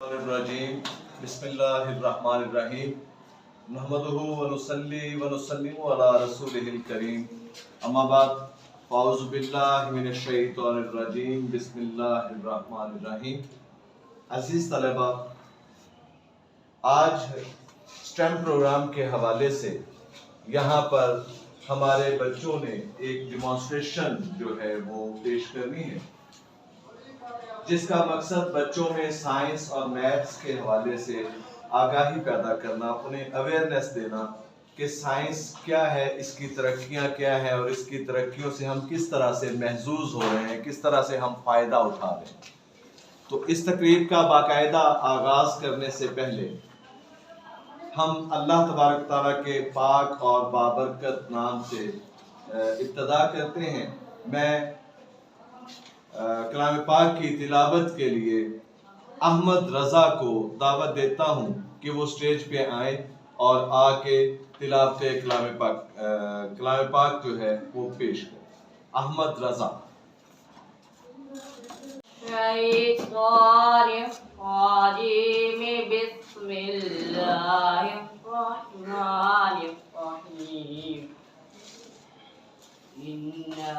बिस्मिल्लाहिर्रहमानिर्रहीम नहमदुहु व नुसल्ली व नुसल्लिमु अला रसूलिहिल करीम अम्मा बाद फ़ाऊज़ु बिल्लाहि मिनश शैतानिर रजीम बिस्मिल्लाहिर्रहमानिर्रहीम। अज़ीज़ तलबा, आज स्टेम प्रोग्राम के हवाले से यहाँ पर हमारे बच्चों ने एक डिमॉन्स्ट्रेशन जो है वो पेश करनी है, जिसका मकसद बच्चों में साइंस और मैथ्स के हवाले से आगाही पैदा करना, उन्हें अवेयरनेस देना कि साइंस क्या है, इसकी तरक्कियां क्या है और इसकी तरक्कियों से हम किस तरह से महजूज हो रहे हैं, किस तरह से हम फ़ायदा उठा रहे हैं। तो इस तकरीब का बाकायदा आगाज़ करने से पहले हम अल्लाह तबारक ताला के पाक और बाबरकत नाम से इब्तदा करते हैं। मैं कलाम पाक की तिलावत के लिए अहमद रज़ा को दावत देता हूँ कि वो स्टेज पे आए और आके तिलावत कलाम पाक जो है वो पेश करें। अहमद रज़ा। इन्ना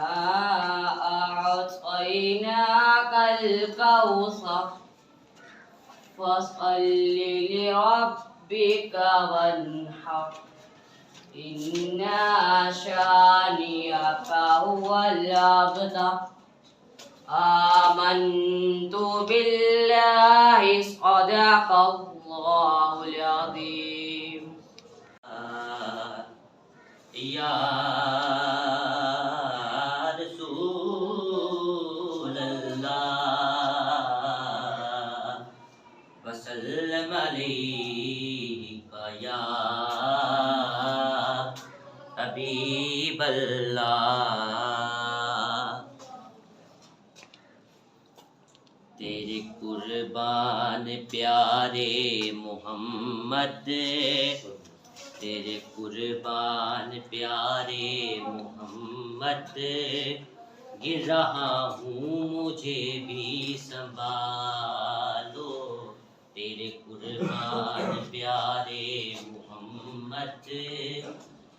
अअतैनाकल कौसर फसल्लि लिरब्बिका वन्हर इन्ना शानिअका हुवल अबतर आमन्तु बिल्लाहि सदक़ल्लाहुल अज़ीम। या रसूल अल्लाह वसल्लम अलैका या हबीब अल्लाह। तेरे कुर्बान प्यारे मोहम्मद, तेरे कुर्बान प्यारे मोहम्मद, गिर रहा हूँ मुझे भी संभालो। तेरे कुर्बान प्यारे मोहम्मद,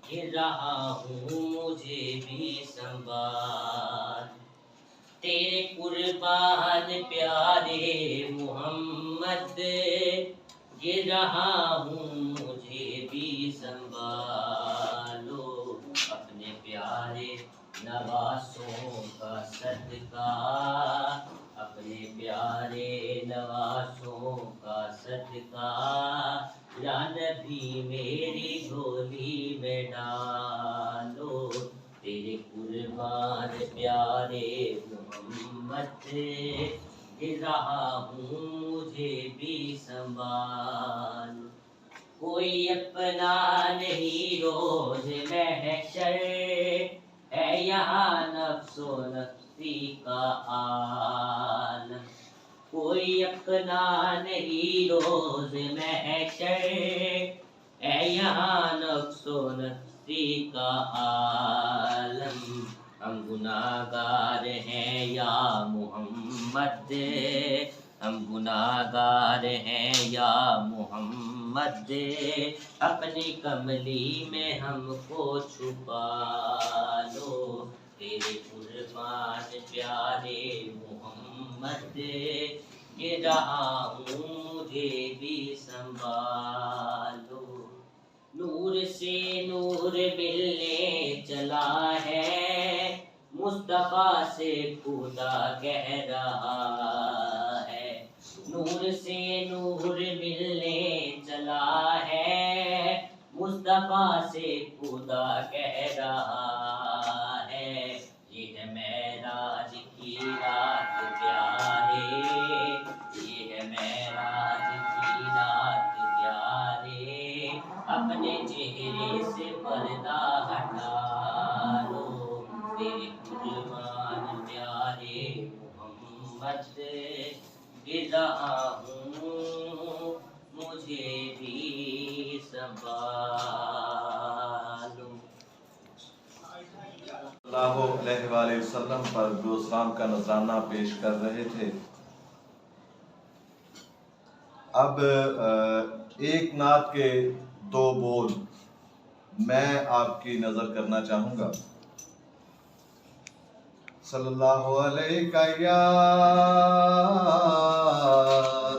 गिर रहा हूँ मुझे भी संभाल। तेरे कुर्बान प्यारे मोहम्मद, गिर रहा हूँ मुझे भी संभालो। अपने प्यारे नवासों का सदका, अपने प्यारे नवासों का सदका, या नबी मेरी झोली में डालो। तेरे कुर्बान प्यारे मोहम्मद, गिर रहा हूँ मुझे भी संभाल। कोई अपना नहीं रोज़ महशर, है यहाँ नफ्सो नफ्सी का आलम। कोई अपना नहीं रोज़ महशर, है यहाँ नफ्सो नफ्सी का आलम। हम गुनाहगार हैं या मोहम्मद, हम गुनाहगार हैं या मोहम्मद, अपनी कमली में हमको छुपा लो। तेरे कुर्बान प्यारे मोहम्मद, गिर रहा हूँ मुझे भी संभालो। नूर से नूर मिलने चला है, मुस्तफा से खुदा कह रहा है। नूर से नूर मिलने चला है, मुस्तफा से खुदा कह रहा है। ये है मेराज की रात प्यारे, ये है मेराज की रात प्यारे, अपने चेहरे से पर्दा हटा लो। तेरे कुर्बान प्यारे मोहम्मद, गिर रहा हूँ मुझे भी संभालो। सल्लल्लाहु अलैहि वसल्लम पर दुरूद सलाम का नजराना पेश कर रहे थे। अब एक नात के दो बोल मैं आपकी नजर करना चाहूंगा। सल्लल्लाहु अलैका या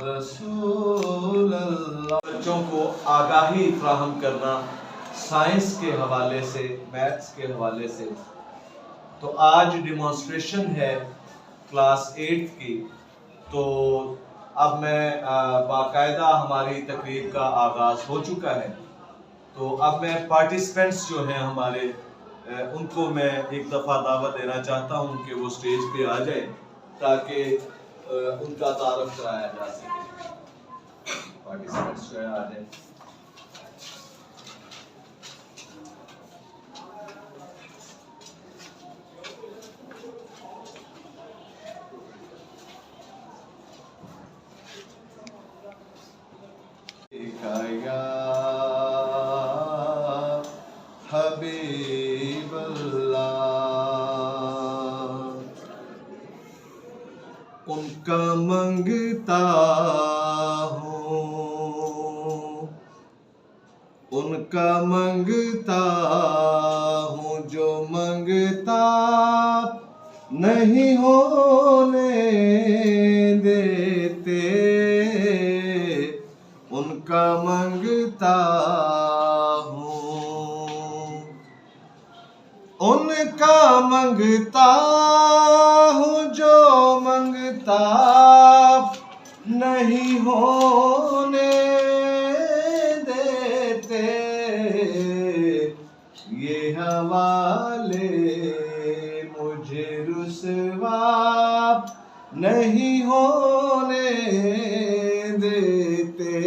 रसूल अल्लाह। बच्चों को आगाही फ्राहम करना साइंस के हवाले से, मैथ्स के हवाले से। तो आज डिमॉन्स्ट्रेशन है क्लास 8 की। तो अब मैं बाकायदा हमारी तकरीब का आगाज हो चुका है। तो अब मैं पार्टिसिपेंट्स जो हैं हमारे उनको मैं एक दफ़ा दावत देना चाहता हूं कि वो स्टेज पे आ जाए ताकि उनका तारुफ कराया जा सके। पार्टिसिपेंट्स जो है आ जाए। या हबीब अल्लाह, उनका मंगता हूँ, उनका मंगता हूँ, जो मंगता नहीं होने देते, उनका मंगता हूँ, उनका मंगता हूँ, जो मंगता नहीं होने देते, ये हवाले मुझे रुसवा नहीं होने देते,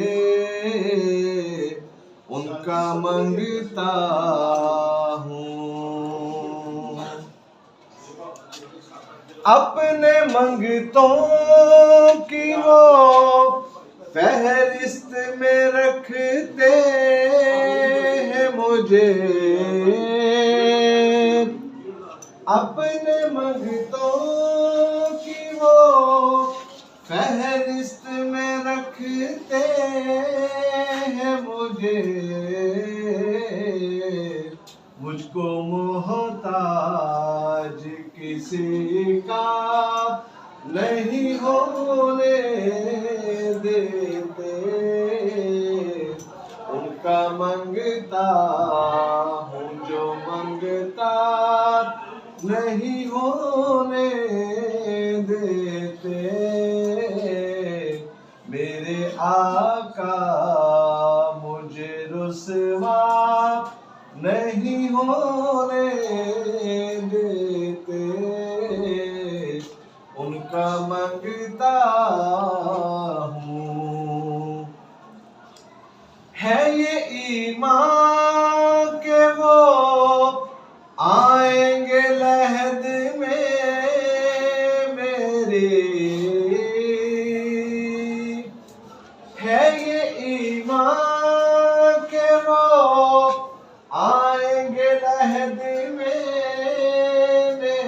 उनका मंगता हूँ। अपने मंगतों की वो फहरिस्त में रखते हैं मुझे, अपने मंगतों की वो फहरिस्त में रखते हैं मुझे, मुझको मोहताज किसी का नहीं होने देते, उनका मंगता हूँ, जो मंगता नहीं होने देते, मेरे आका मुझे रुसवा नहीं होने देते, उनका मंगता हूँ। है ये ईमान के वो आएंगे लहद में मेरे, है ये ईमान के वो आएंगे लहद में मेरे,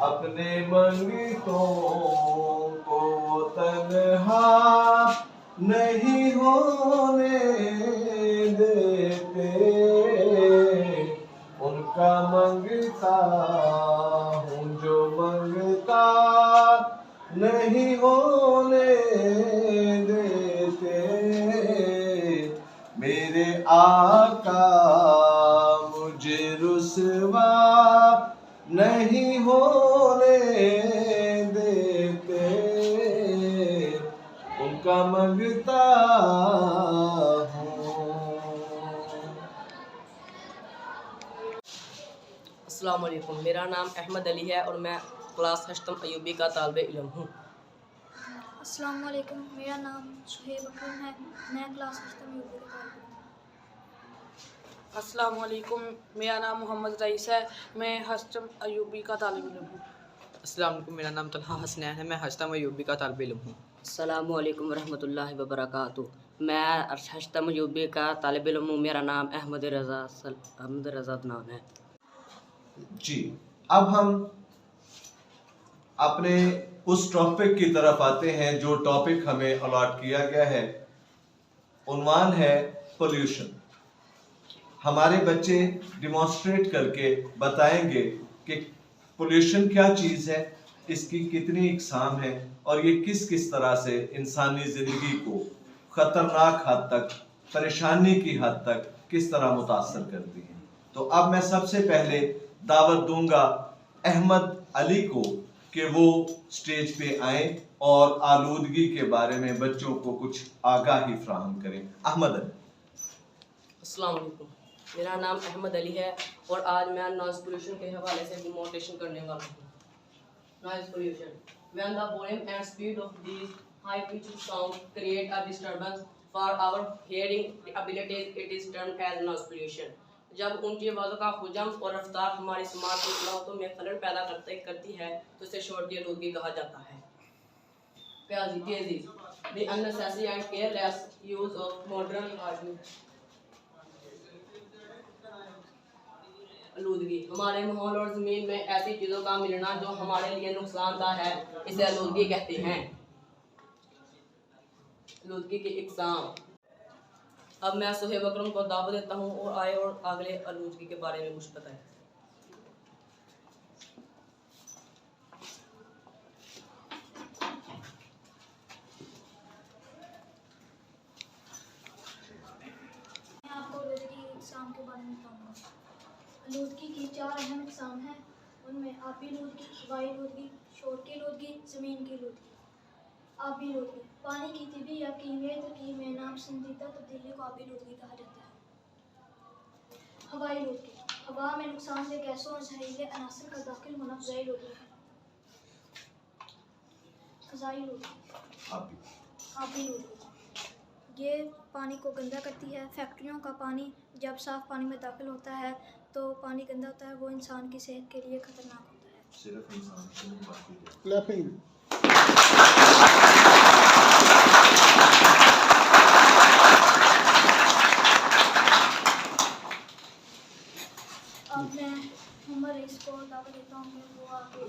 अपने मंगतों को तन्हा नहीं होने देते, उनका मंगता हूँ, जो मंगता नहीं होने देते, मेरे आका मुझे रुसवा नहीं होने देते, उनका मंगता हूँ। अस्सलाम वालेकुम, मेरा नाम अहमद अली है और मैं क्लास हश्तम अयूबी का तालिबे इल्म हूँ। अस्सलाम वालेकुम, मेरा नाम सुहेब अकरम है, मैं क्लास हश्तम अयूबी का तालिब हूँ। अस्सलाम वालेकुम, मेरा नाम मोहम्मद रईस है, मैं हश्तम अयूबी का तालिब इल्म हूँ। अस्सलाम वालेकुम, मेरा नाम तलहा हसनैन है, मैं हश्तम अयूबी का तालिब इल्म हूँ। अस्सलामु अलैकुम वरहमतुल्लाहि वबरकातुहू। मैं हश्तम अयूबी का तालिब इल्म हूँ। मेरा नाम अहमद रज़ा नाम है। जी, अब हम अपने उस टॉपिक की तरफ आते हैं जो टॉपिक हमें अलॉट किया गया है। उन्वान है पोल्यूशन। हमारे बच्चे डिमॉन्स्ट्रेट करके बताएंगे कि पोल्यूशन क्या चीज़ है, इसकी कितनी इकसाम है और ये किस किस तरह से इंसानी ज़िंदगी को ख़तरनाक हद तक, परेशानी की हद तक किस तरह मुतासर करती है। तो अब मैं सबसे पहले दावत दूंगा अहमद अली को कि वो स्टेज पे आए और आलूदगी के बारे में बच्चों को कुछ आगाही फ्राहम करें। अहमद अली। अस्सलाम वालेकुम, मेरा नाम अहमद अली है और आज मैं नॉइज़ पोल्यूशन के हवाले से डिमॉन्स्ट्रेशन करने वाला हूँ। Noise pollution, when the volume and speed of these high pitched sounds create a disturbance for our hearing abilities, it is termed as noise pollution। जब ऊंची आवाज़ों का हुजम और रफ्तार हमारी समाज की सलाहतों में खलल पैदा करती है तो इसे शोर की आलूदगी कहा जाता है। The unnecessary and careless use of modern आलूदगी, हमारे माहौल और ज़मीन में ऐसी चीज़ों का मिलना जो हमारे लिए नुकसानदा है, इसे आलूदगी कहते हैं। आलूदगी की इकसाम। अब मैं सुहेब अकरम को दावत देता हूँ और आए और अगले आलूदगी के बारे में कुछ बताएं। मैं आपको आलूदगी की इकसाम के बारे में बताऊंगा। आलूदगी की 4 अहम इकसाम हैं। उनमें आबी आलूदगी, हवाई आलूदगी, शोर की आलूदगी, ज़मीन की आलूदगी। आबी आलूदगी, पानी की तिबी या कीमियाई तरकीब में नापसंदीदा तब्दीली को आबी आलूदगी कहा जाता है। हवाई आलूदगी, हवा में नुकसानदेह गैसों और जहरीले अनासर का दाखिल होना फ़ज़ाई आलूदगी है। फ़ज़ाई आलूदगी, आबी आलूदगी, ये पानी को गंदा करती है। फैक्ट्रियों का पानी जब साफ़ पानी में दाखिल होता है तो पानी गंदा होता है, वो इंसान की सेहत के लिए ख़तरनाक होता है। सिर्फ इंसान अब मैं मोहम्मद रईस को दावत देता हूँ कि वो आगे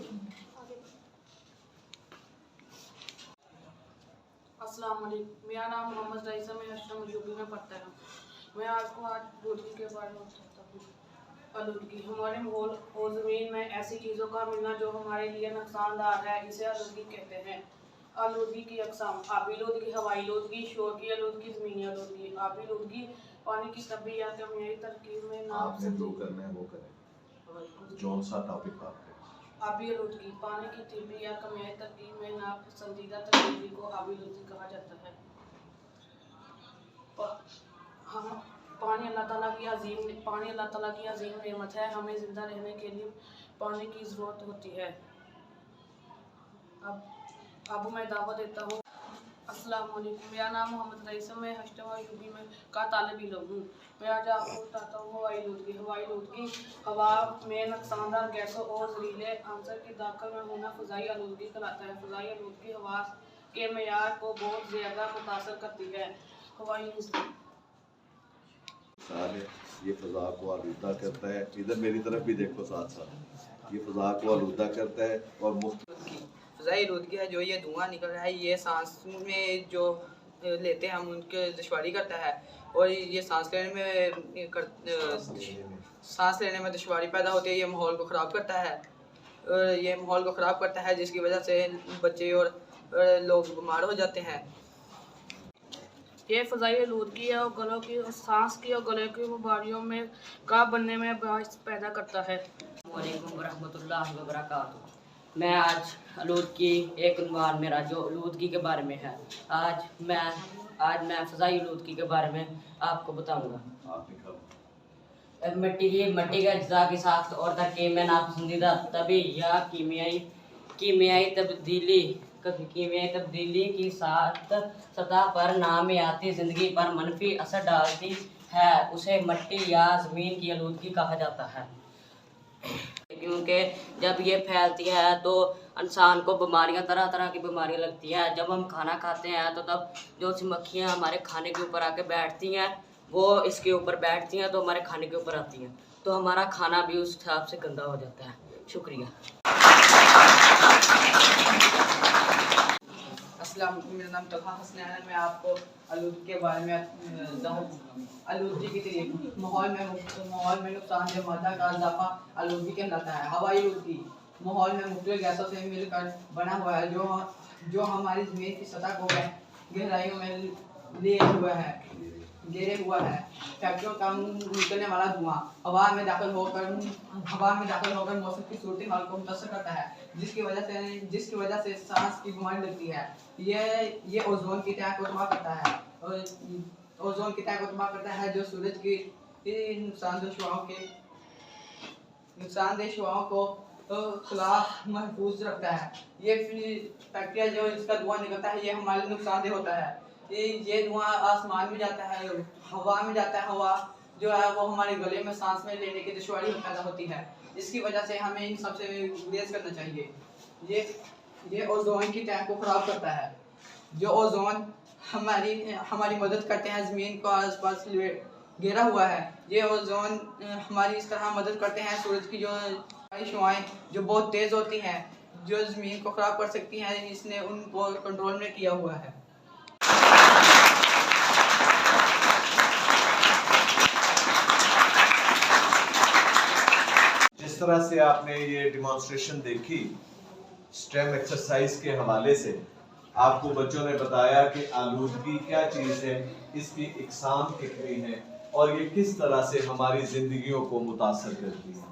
अस्सलाम वालेकुम, मेरा नाम मोहम्मद रईस है, मैं हस्टम यूपी में पढ़ता हूँ। मैं आपको आज आलूदगी के बारे में बताता हूँ। आलूदगी, हमारे माहौल और ज़मीन में ऐसी चीज़ों का मिलना जो हमारे लिए नुकसानदार है, इसे आलूदगी कहते हैं। आलूदगी की अक़साम, आबी आलूदगी, हवाई आलूदगी, शोर की आलूदगी, ज़मीनी आलूदगी। आबी आलूदगी, पानी की तबी या कीमियाई तरकीब में आपने जो करना है वो करें। जौन सा टॉपिक आपको। आबी आलूदगी, पानी की तबी या कीमियाई तरकीब में नापसंदीदा तब्दीली को आबी आलूदगी कहा जाता है। पानी अल्लाह ताला की अजीम नेमत है। हमें ज़िंदा रहने के लिए पानी की ज़रूरत होती है। अब मैं दावत देता हूँ। अस्सलाम वालेकुम, मेरा नाम मोहम्मद रईस है, मैं हस्टम यूपी में का तालिब इल्म हूँ। मैं आज आपको बताता हूँ हवाई आलूदगी। हवाई आलूदगी, हवा में नुकसानदार गैसों और जहरीले अनासर के दाखिल में होना फ़ज़ाई आलूदगी कहलाता है। फ़ज़ाई आलूदगी हवा के मेयार को बहुत ज़्यादा मुतासर करती है। हवाई ये फ़ज़ा को आलूदा करता है। इधर मेरी तरफ भी देखो, साथ साथ ये फ़ज़ा को आलूदा करता है और फ़ज़ाई आलूदगी है जो ये धुआं निकल रहा है, ये सांस में जो लेते हैं हम उनके दुश्वारी करता है और ये सांस लेने में दुश्वारी पैदा होती है। ये माहौल को ख़राब करता है, जिसकी वजह से बच्चे और लोग बीमार हो जाते हैं। ये फ़ज़ाई आलूदगी है और गलों की सांस की और गले की बीमारियों में का बनने में बाइस पैदा करता है। वालेकुम वरहमतुल्लाहि वबरकातुहू। मैं आज आलूदगी एक उन्वान मेरा जो आलूदगी के बारे में है। आज मैं फ़ज़ाई आलूदगी के बारे में आपको बताऊंगा। मिट्टी के अज्जा की साख्त और तरकीब में नापसंदीदा तबी या कीमियाई तब्दीली की साथ सतह पर नामियाती ज़िंदगी पर मनफी असर डालती है, उसे मिट्टी या ज़मीन की आलूदगी कहा जाता है। क्योंकि जब ये फैलती है तो इंसान को तरह तरह की बीमारियां लगती हैं। जब हम खाना खाते हैं तो तब जो सी मक्खियाँ हमारे खाने के ऊपर आके बैठती हैं, वो इसके ऊपर बैठती हैं तो हमारे खाने के ऊपर आती हैं, तो हमारा खाना भी उस हिसाब से गंदा हो जाता है। शुक्रिया। अस्सलाम, मेरा नाम तलहा हसनैन है। मैं आपको आलूदगी के बारे में आलूदगी की तरीक माहौल में नुकसानदेह मादा का इजाफा आलूदगी कहलाता है। हवाई आलूदगी माहौल में मुख्तलिफ गैसों से मिलकर बना हुआ है जो हमारी ज़मीन की सतह को गहराइयों में घेरे हुआ है। फैक्ट्रियों का निकलने वाला धुआं हवा में दाखिल होकर मौसम की सूरत हाल को मुतासर करता है, जिसकी वजह से सांस की बीमारी लगती है। ये ओजोन की तह को तबाह करता है जो सूरज की नुकसानदेह शुआओं को खिलाफ महफूज रखता है। ये फैक्ट्रिया जो इसका धुआं निकलता है ये हमारे नुकसानदेह होता है। ये धुआं आसमान में जाता है, हवा में जाता है। हवा जो है वो हमारे गले में सांस में लेने की दुश्वारी पैदा होती है। इसकी वजह से हमें इन सबसे गुरेज करना चाहिए। ये ओजोन की तह को खराब करता है। जो ओजोन हमारी मदद करते हैं ज़मीन को आसपास घेरा हुआ है। ये ओजोन हमारी इस तरह मदद करते हैं। सूरज की जो शुआएं जो बहुत तेज़ होती हैं, जो ज़मीन को ख़राब कर सकती हैं, इसने उनको कंट्रोल में किया हुआ है। जिस तरह से आपने ये डिमॉन्स्ट्रेशन देखी स्टेम एक्सरसाइज के हवाले से, आपको बच्चों ने बताया कि आलूदगी क्या चीज़ है, इसकी इकसाम कितनी है और ये किस तरह से हमारी ज़िंदगियों को मुतासर करती है।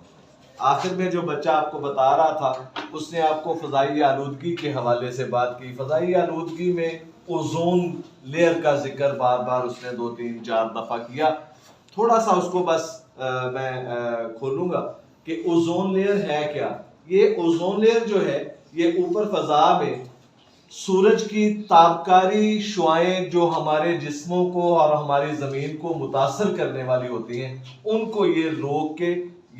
आखिर में जो बच्चा आपको बता रहा था उसने आपको फ़ज़ाई आलूदगी के हवाले से बात की। फ़ज़ाई आलूदगी में ओजोन लेयर का जिक्र बार बार उसने 2-3-4 दफ़ा किया। थोड़ा सा उसको बस मैं खोलूँगा कि ओजोन लेयर है क्या। ये ओजोन लेयर जो है ये ऊपर फ़ज़ा में सूरज की ताबकारी शुआएं जो हमारे जिस्मों को और हमारी ज़मीन को मुतासर करने वाली होती हैं, उनको ये रोक के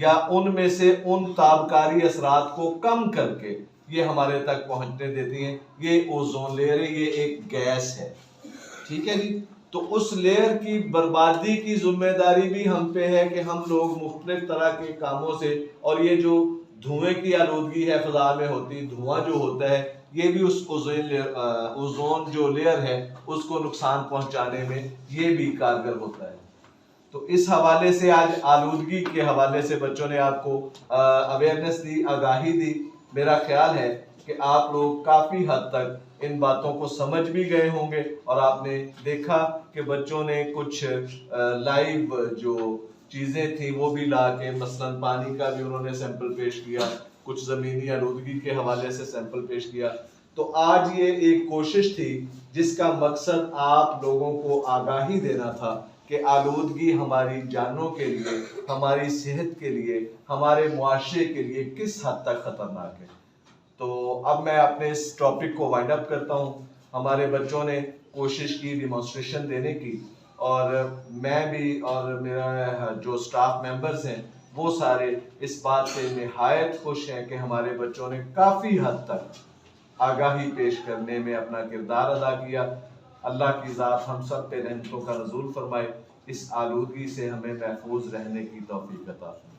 या उनमें से उन ताबकारी असरात को कम करके ये हमारे तक पहुंचने देती हैं। ये ओजोन लेयर है, ये एक गैस है, ठीक है जी। तो उस लेयर की बर्बादी की जिम्मेदारी भी हम पे है कि हम लोग मुख्तलिफ तरह के कामों से, और ये जो धुएं की आलूदगी है फ़ज़ा में होती, धुआं जो होता है ये भी उस ओजोन जो लेयर है उसको नुकसान पहुंचाने में ये भी कारगर होता है। तो इस हवाले से आज आलूदगी के हवाले से बच्चों ने आपको अवेयरनेस दी, आगाही दी। मेरा ख्याल है कि आप लोग काफ़ी हद तक इन बातों को समझ भी गए होंगे और आपने देखा कि बच्चों ने कुछ लाइव जो चीज़ें थी वो भी ला के, मसलन पानी का भी उन्होंने सैंपल पेश किया, कुछ ज़मीनी आलूदगी के हवाले से सैंपल पेश किया। तो आज ये एक कोशिश थी जिसका मकसद आप लोगों को आगाही देना था कि आलूदगी हमारी जानों के लिए, हमारी सेहत के लिए, हमारे मुआशरे के लिए किस हद तक ख़तरनाक है। तो अब मैं अपने इस टॉपिक को वाइंड अप करता हूँ। हमारे बच्चों ने कोशिश की डिमॉन्स्ट्रेशन देने की और मैं भी और मेरा जो स्टाफ मेंबर्स हैं वो सारे इस बात से निहायत खुश हैं कि हमारे बच्चों ने काफ़ी हद तक आगाही पेश करने में अपना किरदार अदा किया। अल्लाह की ज़ात हम सब पे रहमतों का नज़ूल फरमाए, इस आलूदगी से हमें महफूज रहने की तौफीक अता फरमाए।